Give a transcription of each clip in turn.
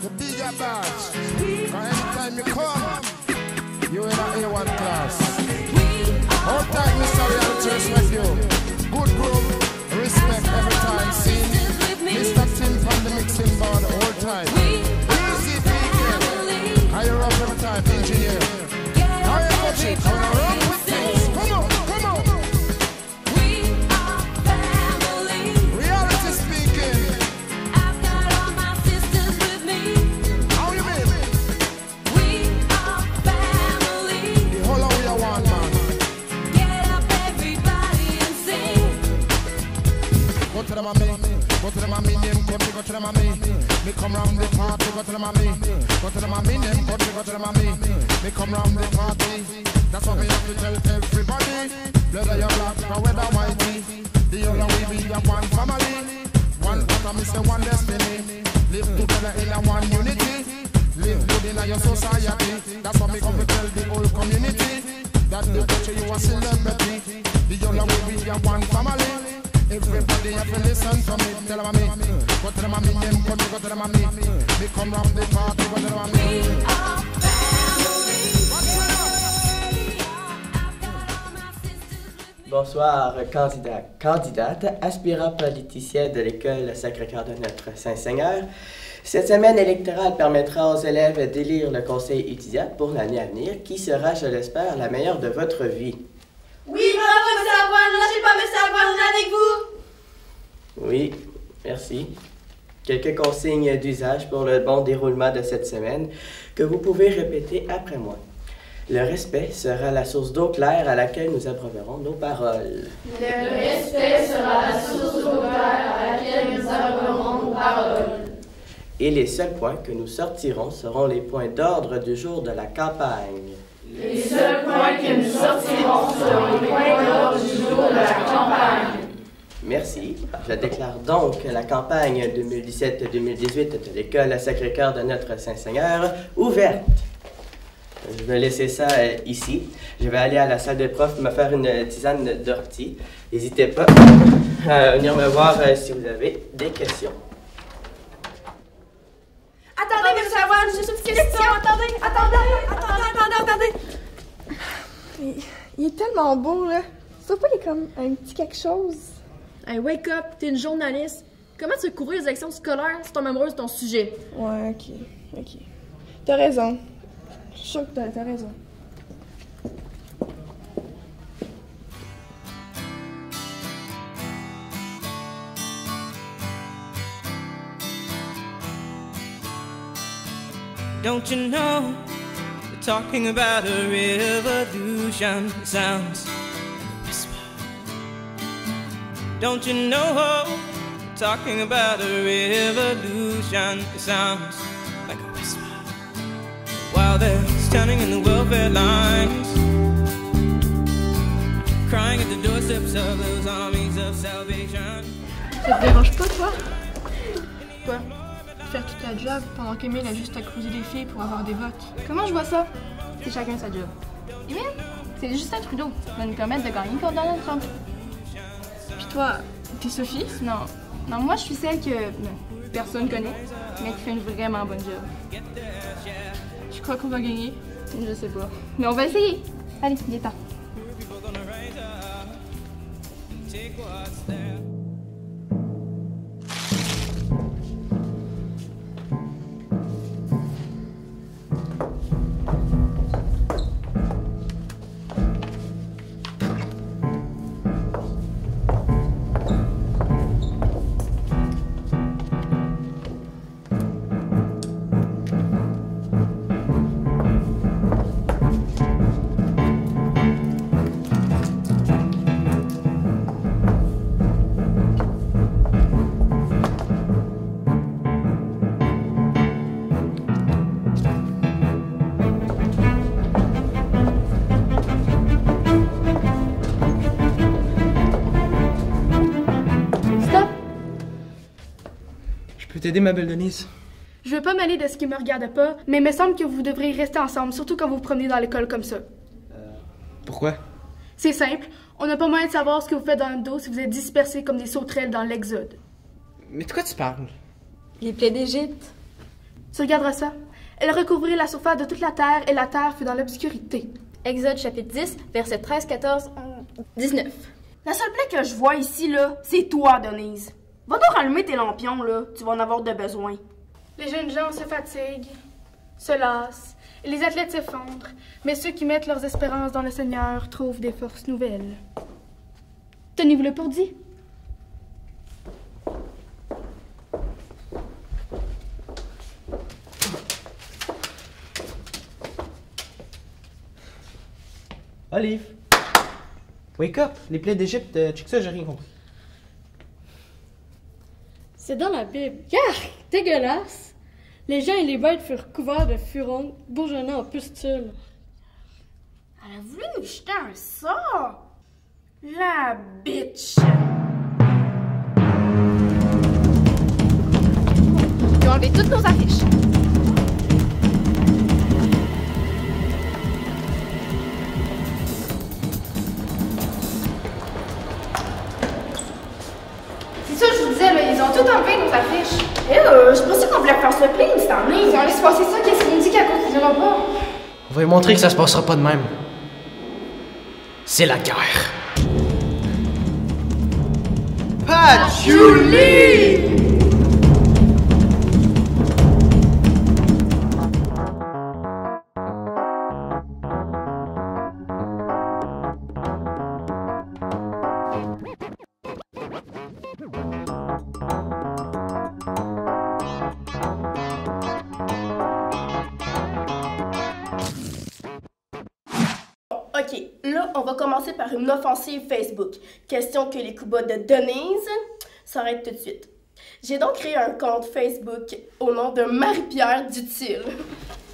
the bigger batch. Cause anytime you come, you in a A1 class. All time, Mr. Reality, respect you. Good groove, respect every time. See, Mr. Tim from the mixing board, all time. Easy vegan. Are you rough every time, engineer? How you coach it? How you rough with things? Come on, come on. We are family. Reality speaking. I've got all my sisters with me. How you mean? We are family. The whole of we are one, man. Get up, everybody, and sing. Go to the mommy, go to the mommy, name country, go to the mommy. Me come round the party, go to the mommy. Go to the mommy, name country, go to the mommy. Me come round the party. That's what me have to tell everybody. Whether you're black or whether whitey, the other way we are one family. One water, me say one destiny. Live together in a one unity. Live good in your society. That's what me come to tell the whole community. That the culture you are celebrity. The other way we are one family. Everybody have to listen to me. Tell them me. Go to the mommy, them country, go to the mommy. Me come round the party, go to the mommy. We are family. Bonsoir, candidats, candidates, aspirants politiciens de l'école Sacré-Cœur de Notre Saint-Seigneur. Cette semaine électorale permettra aux élèves d'élire le conseil étudiant pour l'année à venir, qui sera, je l'espère, la meilleure de votre vie. Oui, bravo, M. Avoine. Ne lâchez pas, M. Avoine, on est avec vous. Oui, merci. Quelques consignes d'usage pour le bon déroulement de cette semaine que vous pouvez répéter après moi. Le respect sera la source d'eau claire à laquelle nous abreuverons nos paroles. Le respect sera la source d'eau claire à laquelle nous abreuverons nos paroles. Et les seuls points que nous sortirons seront les points d'ordre du jour de la campagne. Les seuls points que nous sortirons seront les points d'ordre du jour de la campagne. Merci. Je déclare donc la campagne 2017-2018 de l'école Sacré-Cœur de Notre Saint-Seigneur ouverte. Je vais laisser ça ici. Je vais aller à la salle de prof me faire une tisane d'ortie. N'hésitez pas à venir me voir si vous avez des questions. Attendez, M. Avoine, j'ai une petite question. Attendez. Il est tellement beau, là. Ça pas, il est comme un petit quelque chose. Hey, wake up, t'es une journaliste. Comment tu veux couvrir les élections scolaires si ton amoureuse de ton sujet? Ouais, ok. T'as raison. Je suis sûre que t'as raison. Don't you know, they're talking about a revolution. It sounds like a whisper. Don't you know, they're talking about a revolution. It sounds like a whisper. While they're standing in the welfare lines, crying at the doorsteps of those armies of salvation. Ça te dérange pas, toi? Quoi? Faire toute la job pendant qu'Emile a juste à creuser des filles pour avoir des votes. Comment je vois ça? C'est chacun sa job. Emile, c'est Justin Trudeau qui va nous permettre de gagner contre Donald Trump. Puis toi, t'es Sophie? Non, moi je suis celle que personne connaît, mais qui fait une vraiment bonne job. Je crois qu'on va gagner. Je sais pas. Mais on va essayer. Allez, il est temps. T'aider, ma belle Denise? Je veux pas m'aller de ce qui me regarde pas, mais il me semble que vous devriez rester ensemble, surtout quand vous vous promenez dans l'école comme ça. Pourquoi? C'est simple, on n'a pas moyen de savoir ce que vous faites dans le dos si vous êtes dispersés comme des sauterelles dans l'Exode. Mais de quoi tu parles? Les plaies d'Égypte. Tu regarderas ça. Elle recouvrit la surface de toute la terre et la terre fut dans l'obscurité. Exode chapitre 10, versets 13, 14, 19. La seule plaie que je vois ici, là, c'est toi, Denise. Va donc rallumer tes lampions, là. Tu vas en avoir de besoin. Les jeunes gens se fatiguent, se lassent, et les athlètes s'effondrent. Mais ceux qui mettent leurs espérances dans le Seigneur trouvent des forces nouvelles. Tenez-vous-le pour dit. Olive! Wake up! Les plaies d'Égypte, check ça, j'ai rien compris. C'est dans la Bible. Yark! Dégueulasse! Les gens et les bêtes furent couverts de furon, bourgeonnant en pustules. Elle a voulu nous jeter un sort. La bitch! Ils ont enlevé toutes nos affiches. C'est ça, je vous disais, là, ils ont tout enlevé nos affiches. Je pensais qu'on voulait faire se plaindre cette année. Ils ont laissé passer ça, qu'est-ce qu'ils nous disent qu'à cause qu'ils dira pas? On va lui montrer que ça se passera pas de même. C'est la guerre. Patchouli! Ok, là, on va commencer par une offensive Facebook. Question que les coups bas de Denise s'arrêtent tout de suite. J'ai donc créé un compte Facebook au nom de Marie-Pierre Dutil.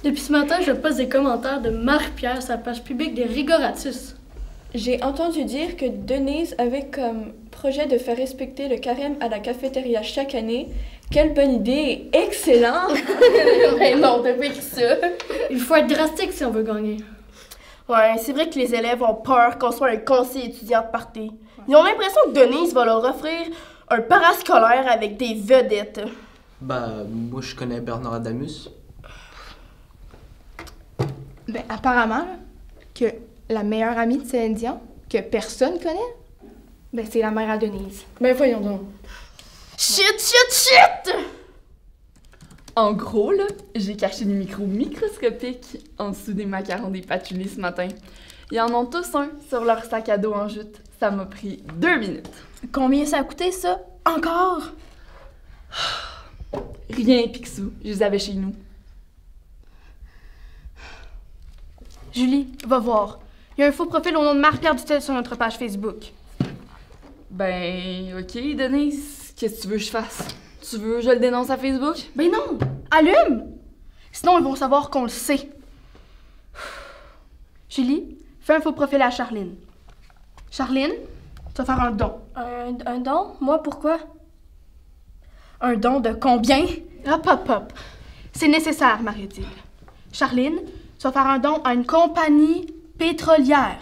Depuis ce matin, je poste des commentaires de Marie-Pierre sur la page publique des Rigoratus. J'ai entendu dire que Denise avait comme projet de faire respecter le carême à la cafétéria chaque année. Quelle bonne idée! Excellent! Mais non, t'as pas écrit ça. Il faut être drastique si on veut gagner. Ouais, c'est vrai que les élèves ont peur qu'on soit un conseil étudiant de party. Ils ont l'impression que Denise va leur offrir un parascolaire avec des vedettes. Bah, moi je connais Bernard Adamus. Ben, apparemment, là, que la meilleure amie de Céline Dion, que personne connaît, ben, c'est la mère à Denise. Ben voyons donc. Shit! En gros, là, j'ai caché des micros microscopiques en dessous des macarons des Patchouli ce matin. Ils en ont tous un sur leur sac à dos en jute. Ça m'a pris 2 minutes. Combien ça a coûté, ça? Encore? Rien, Picsou. Je les avais chez nous. Julie, va voir. Il y a un faux profil au nom de Marie-Pierre Dutel sur notre page Facebook. Ben, ok, Denise. Qu'est-ce que tu veux que je fasse? Tu veux que je le dénonce à Facebook? Ben non! Allume! Sinon, ils vont savoir qu'on le sait. Julie, fais un faux profil à Charline. Charline, tu vas faire un don. Un don? Moi, pourquoi? Un don de combien? Hop, hop, hop. C'est nécessaire, Marie-Odile. Charline, tu vas faire un don à une compagnie pétrolière.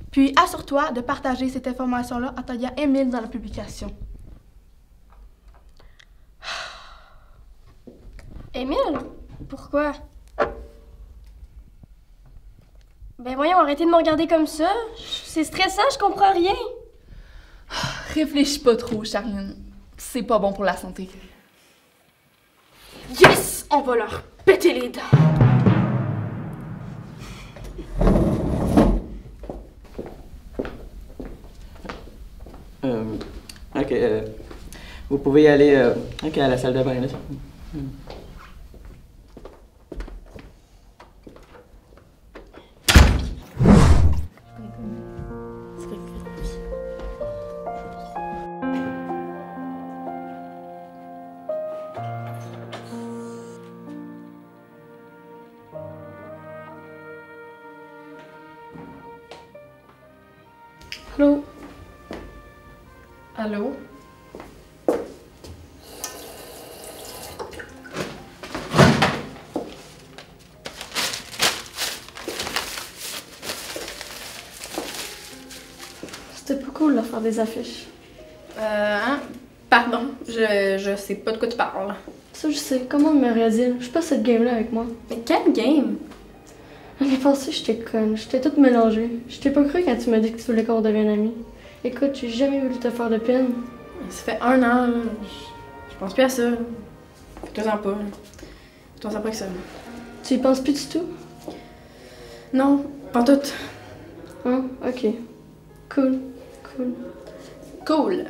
Puis, assure-toi de partager cette information-là en taguant Émile dans la publication. Émile? Pourquoi? Ben voyons, arrêtez de me regarder comme ça. C'est stressant, je comprends rien. Réfléchis pas trop, Charline. C'est pas bon pour la santé. Yes! On va leur péter les dents. Ok, vous pouvez y aller à la salle de bain, là. Allô? Allô? C'était pas cool de faire des affiches. Pardon, je sais pas de quoi tu parles. Ça, je sais. Comment me réasile? Je passe cette game-là avec moi. Mais quelle game? L'année passée, j'étais conne. J'étais toute mélangée. Je t'ai pas cru quand tu m'as dit que tu voulais qu'on devienne amis. Écoute, j'ai jamais voulu te faire de peine. Ça fait 1 an, là. Je pense plus à ça. Fais-toi-en pas. Fais-toi-en pas que ça. Tu y penses plus du tout? Non, pas tout. Ah, ok. Cool. Cool. Cool.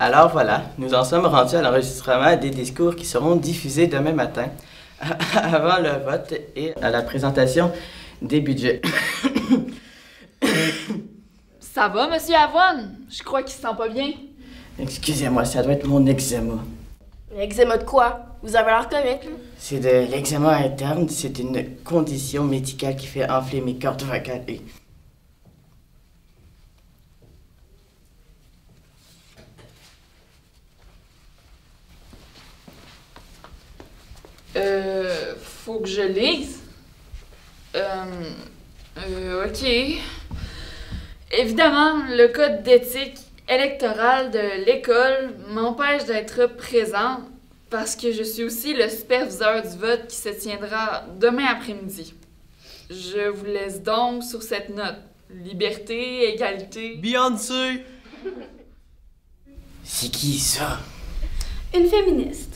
Alors voilà, nous en sommes rendus à l'enregistrement des discours qui seront diffusés demain matin, avant le vote et à la présentation des budgets. Ça va, Monsieur Avoine? Je crois qu'il se sent pas bien. Excusez-moi, ça doit être mon eczéma. L'eczéma de quoi? Vous avez l'air correct, là. C'est de l'eczéma interne, c'est une condition médicale qui fait enfler mes cordes vocales et... Faut que je lise. Ok. Évidemment, le code d'éthique électorale de l'école m'empêche d'être présent parce que je suis aussi le superviseur du vote qui se tiendra demain après-midi. Je vous laisse donc sur cette note. Liberté, égalité... Beyoncé! C'est qui ça? Une féministe.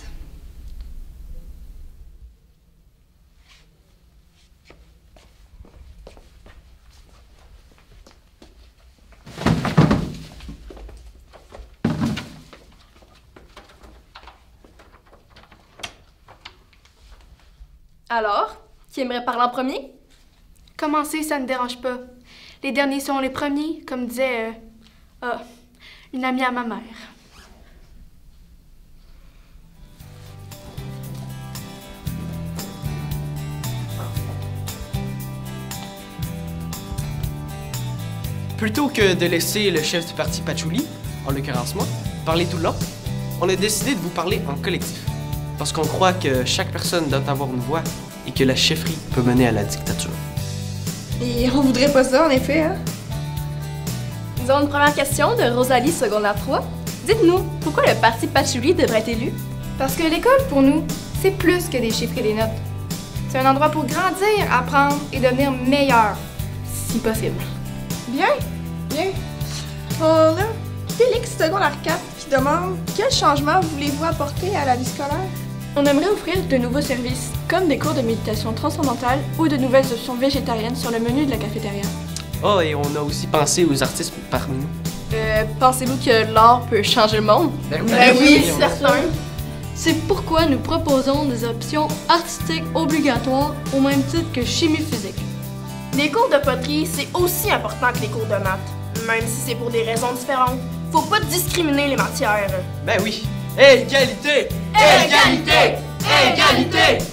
Alors, qui aimerait parler en premier? Commencer, ça ne dérange pas. Les derniers sont les premiers, comme disait une amie à ma mère. Plutôt que de laisser le chef du parti Patchouli, en l'occurrence moi, parler tout le long, on a décidé de vous parler en collectif. Parce qu'on croit que chaque personne doit avoir une voix et que la chefferie peut mener à la dictature. Et on voudrait pas ça, en effet, hein? Nous avons une première question de Rosalie, secondaire 3. Dites-nous, pourquoi le parti Patchouli devrait être élu? Parce que l'école, pour nous, c'est plus que des chiffres et des notes. C'est un endroit pour grandir, apprendre et devenir meilleur, si possible. Bien, bien. On a Félix, secondaire 4, qui demande quel changement voulez-vous apporter à la vie scolaire? On aimerait offrir de nouveaux services, comme des cours de méditation transcendantale ou de nouvelles options végétariennes sur le menu de la cafétéria. Oh, et on a aussi pensé aux artistes parmi nous. Pensez-vous que l'art peut changer le monde? Ben oui, certain. C'est pourquoi nous proposons des options artistiques obligatoires au même titre que chimie physique. Les cours de poterie, c'est aussi important que les cours de maths. Même si c'est pour des raisons différentes. Faut pas discriminer les matières. Ben oui. Égalité! Égalité! Égalité!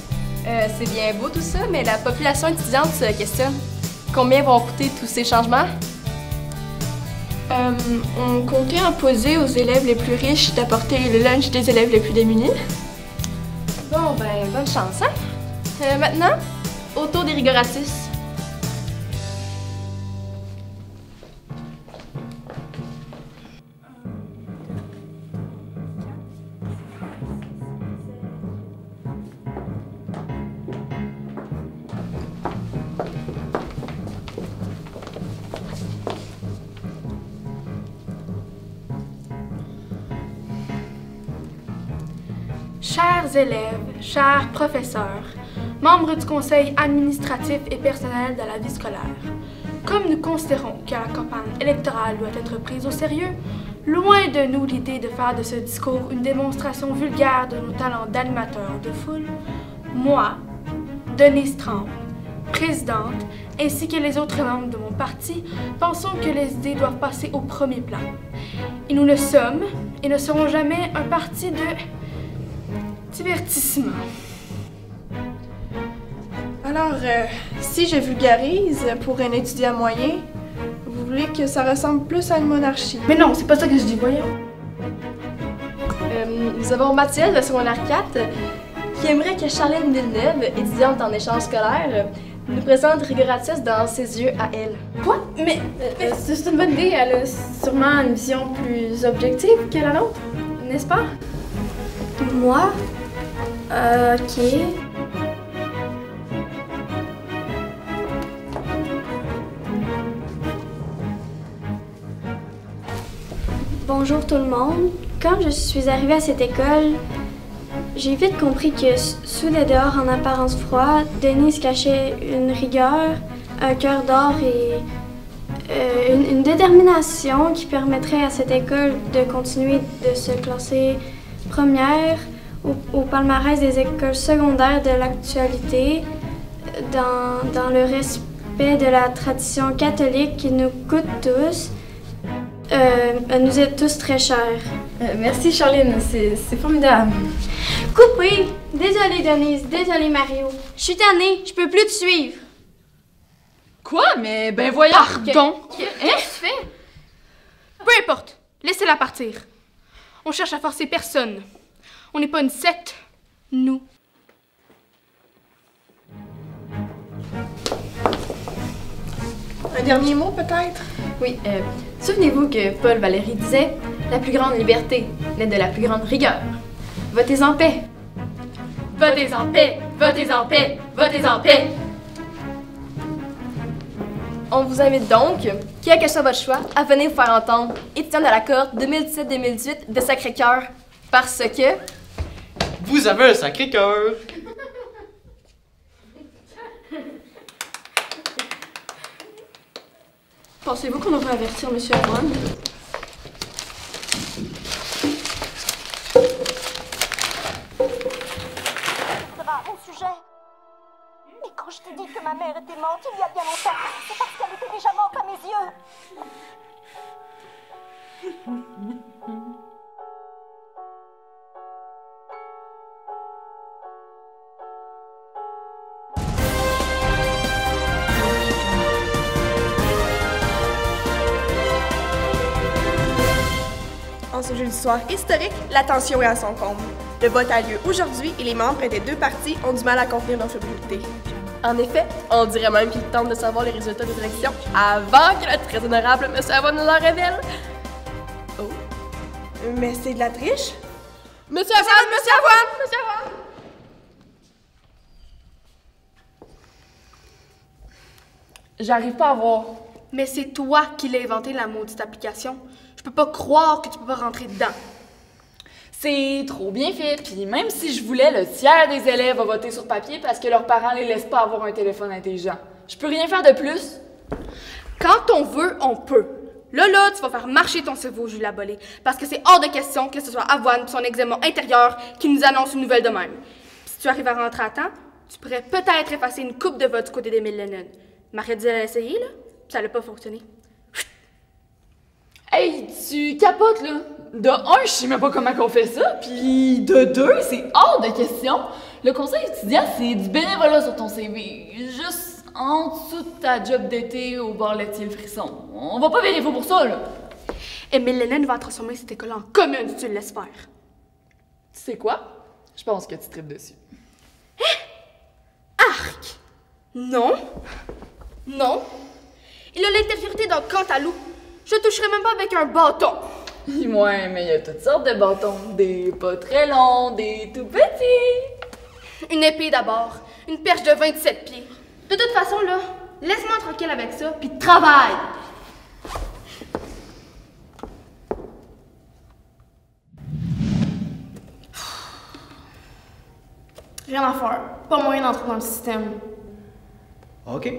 C'est bien beau tout ça, mais la population étudiante se questionne. Combien vont coûter tous ces changements? On comptait imposer aux élèves les plus riches d'apporter le lunch des élèves les plus démunis. Bon, ben, bonne chance, hein? Maintenant, au tour des rigoratis. Chers élèves, chers professeurs, membres du conseil administratif et personnel de la vie scolaire, comme nous considérons que la campagne électorale doit être prise au sérieux, loin de nous l'idée de faire de ce discours une démonstration vulgaire de nos talents d'animateur de foule, moi, Denise Tremble, présidente, ainsi que les autres membres de mon parti, pensons que les idées doivent passer au premier plan. Et nous le sommes, et ne serons jamais un parti de divertissement. Alors, si je vulgarise pour un étudiant moyen, vous voulez que ça ressemble plus à une monarchie? Mais non, c'est pas ça que je dis, voyons. Nous avons Mathilde de secondaire 4 qui aimerait que Charlène Villeneuve, étudiante en échange scolaire, nous présente Rigoratus dans ses yeux à elle. Quoi? Mais c'est une bonne idée. Elle a sûrement une vision plus objective que la nôtre, n'est-ce pas? Moi? Ok. Bonjour tout le monde. Quand je suis arrivée à cette école, j'ai vite compris que sous le dehors en apparence froid, Denise cachait une rigueur, un cœur d'or et une détermination qui permettrait à cette école de continuer de se classer première au palmarès des écoles secondaires de l'actualité dans le respect de la tradition catholique qui nous coûte tous. Nous est tous très chers. Merci Charline, c'est formidable. Coupé! Désolée Denise, désolée Mario. Je suis tannée, je peux plus te suivre. Quoi? Mais ben voyons! Pardon? Qu'est-ce que tu fais? Peu importe, laissez-la partir. On cherche à forcer personne. On n'est pas une secte, nous. Un dernier mot, peut-être? Oui, souvenez-vous que Paul Valéry disait « La plus grande liberté naît de la plus grande rigueur. Votez en paix. » Votez en paix! Votez en paix! Votez en paix! On vous invite donc, quel que soit votre choix, à venir vous faire entendre, étudiant de la cohorte 2017-2018 de Sacré-Cœur, parce que... Vous avez un sacré cœur! Pensez-vous qu'on devrait avertir M. Avoine? Au sujet. Mais quand je t'ai dit que ma mère était morte il y a bien longtemps, c'est parce qu'elle était déjà morte à mes yeux. En ce jeudi soir historique, la tension est à son comble. Le vote a lieu aujourd'hui et les membres des deux partis ont du mal à contenir leur fébrilité. En effet, on dirait même qu'ils tentent de savoir les résultats des élections avant que le très honorable M. Avoine nous en révèle. Oh. Mais c'est de la triche? Monsieur Avoine! Monsieur Avoine! Monsieur Avoine! J'arrive pas à voir. Mais c'est toi qui l'as inventé, la maudite application. Je peux pas croire que tu peux pas rentrer dedans. C'est trop bien fait, puis même si je voulais, le tiers des élèves va voter sur papier parce que leurs parents les laissent pas avoir un téléphone intelligent. Je peux rien faire de plus. Quand on veut, on peut. Là, tu vas faire marcher ton cerveau, Julia Bollé, parce que c'est hors de question que ce soit Avoine et son examen intérieur qui nous annonce une nouvelle de même. Puis si tu arrives à rentrer à temps, tu pourrais peut-être effacer une coupe de vote du côté d'Émile Lennon. Marie dit elle a essayé, là, puis ça n'a pas fonctionné. Hey, tu capotes, là. De un, je sais même pas comment on fait ça, puis de deux, c'est hors de question. Le conseil étudiant, c'est du bénévolat sur ton CV. Juste en dessous de ta job d'été au bar laitier le frisson. On va pas virer fou pour ça, là. Émile Lennon va transformer cette école en commune si tu le laisses faire. Tu sais quoi? Je pense que tu tripes dessus. Arc! Non. Non. Il a l'intériorité d'un cantalou. Je toucherai même pas avec un bâton. Ouais, mais il y a toutes sortes de bâtons. Des pas très longs, des tout petits. Une épée d'abord. Une perche de 27 pieds. De toute façon, là, laisse-moi tranquille avec ça, puis travaille. Rien à faire. Pas moyen d'entrer dans le système. OK. Tu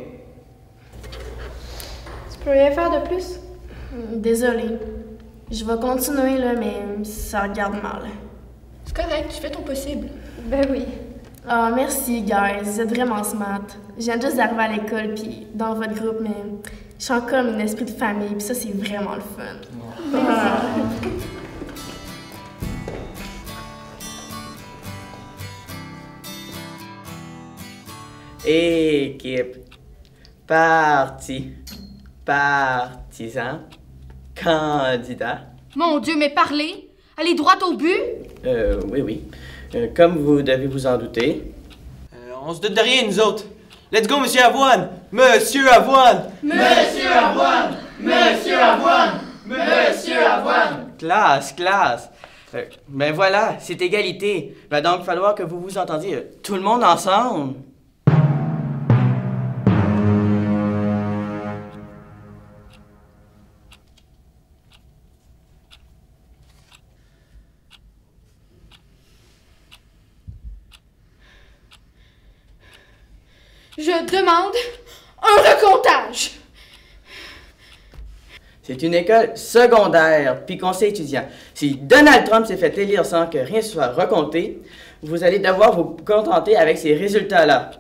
peux rien faire de plus? Désolée. Je vais continuer, là, mais ça regarde mal. C'est correct, tu fais ton possible. Ben oui. Ah, merci, guys. Vous êtes vraiment smart. Je viens juste d'arriver à l'école, puis dans votre groupe, mais je sens comme un esprit de famille, puis ça, c'est vraiment le fun. Ah. Équipe. Parti. Partisan. Candidat. Mon Dieu, mais parlez! Allez droit au but! Oui. Comme vous devez vous en douter. On se doute de rien, nous autres. Let's go, Monsieur Avoine! Monsieur Avoine! Monsieur Avoine! Monsieur Avoine! Monsieur Avoine! Classe! Ben voilà, c'est égalité. Va donc falloir que vous vous entendiez tout le monde ensemble. Je demande un recomptage. C'est une école secondaire, puis conseil étudiant. Si Donald Trump s'est fait élire sans que rien soit recompté, vous allez devoir vous contenter avec ces résultats-là.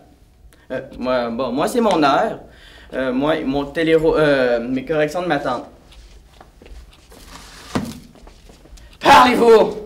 Moi, c'est mon heure. Mes corrections de ma tante. Parlez-vous!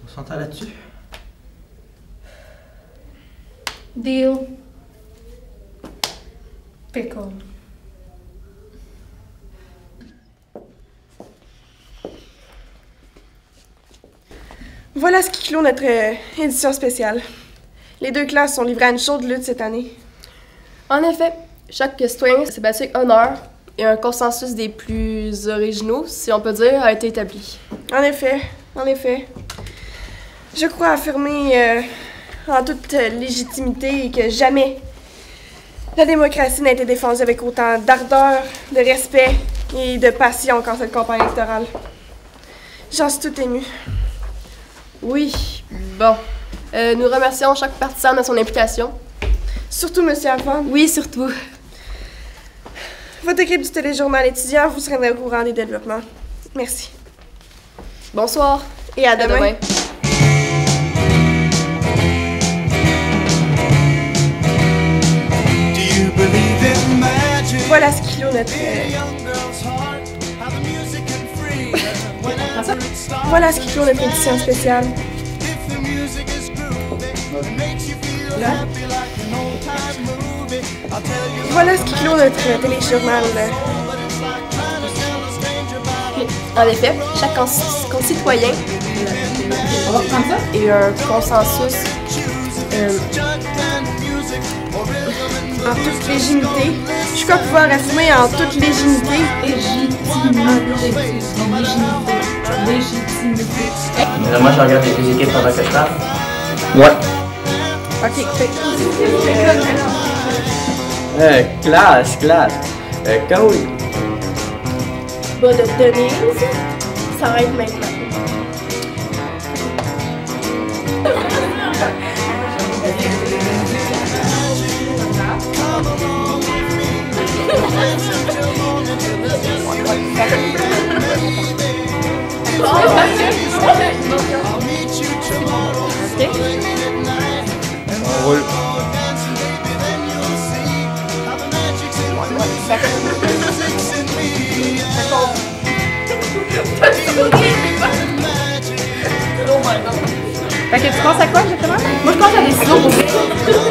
On s'entend là-dessus? Deal. Pickle. Voilà ce qui clôt notre édition spéciale. Les deux classes sont livrées à une chaude lutte cette année. En effet, chaque citoyen s'est battu avec honneur et un consensus des plus originaux, si on peut dire, a été établi. En effet. Je crois affirmer en toute légitimité que jamais la démocratie n'a été défendue avec autant d'ardeur, de respect et de passion qu'en cette campagne électorale. J'en suis toute émue. Oui, bon. Nous remercions chaque partisan de son implication. Surtout M. Avoine. Oui, surtout. Votre équipe du téléjournal étudiant vous tiendra au courant des développements. Merci. Bonsoir. Et à demain. Voilà ce qui clôt notre... Voilà ce qui clôt notre édition spéciale. Là. Voilà ce qui clôt notre téléjournal. En effet, chaque concitoyen et un consensus en toute légitimité. Je crois pouvoir assumer en toute légitimité. Moi, je regarde les deux équipes pendant que je parle. Ouais. Ok, fait. Classe. Quand oui. Bas de Denise, s'arrête maintenant. On roule. Fait que tu penses à quoi exactement? Moi, je pense à des ciseaux.